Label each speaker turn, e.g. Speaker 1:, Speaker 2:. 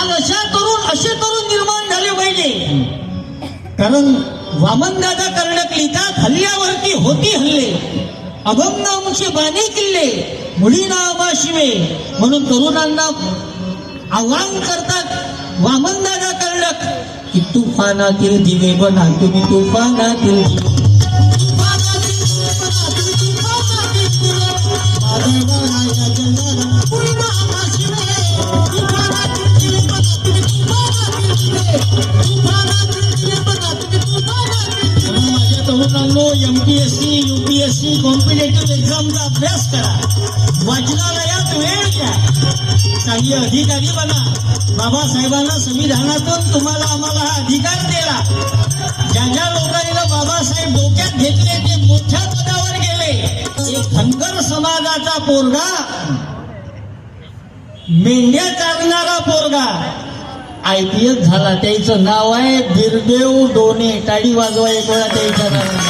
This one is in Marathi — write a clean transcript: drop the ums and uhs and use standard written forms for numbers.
Speaker 1: आज असे तरुण निर्माण झाले पाहिजे. कारण वामनदादा कर्णक लिहितात, हल्ल्यावरती होती हल्ले, अभंग आमचे बाणे किल्ले, मुलीना आबा शिवे. म्हणून तरुणांना आव्हान करतात वामनदादा कर्णक की तुफानातील दिवे बना तुम्ही, तुफानातील तरुणांनो, MPSC UPSC कॉम्पिटेटिव्ह एक्झामचा अभ्यास करा, वाचनालयात वेळ द्या, चांगले अधिकारी बना. बाबासाहेबांना संविधानातून तुम्हाला आम्हाला हा अधिकार दिला. ज्या ज्या लोकांना बाबासाहेब डोक्यात घेतले ते मोठ्या पदावर गेले. एक धनगर समाजाचा पोरगा, मेंढ्या चारणारा पोरगा IPS झाला. त्याचं नाव आहे बिरदेव डोने. टाळी वाजवा एक वेळा त्याच्या नावाने.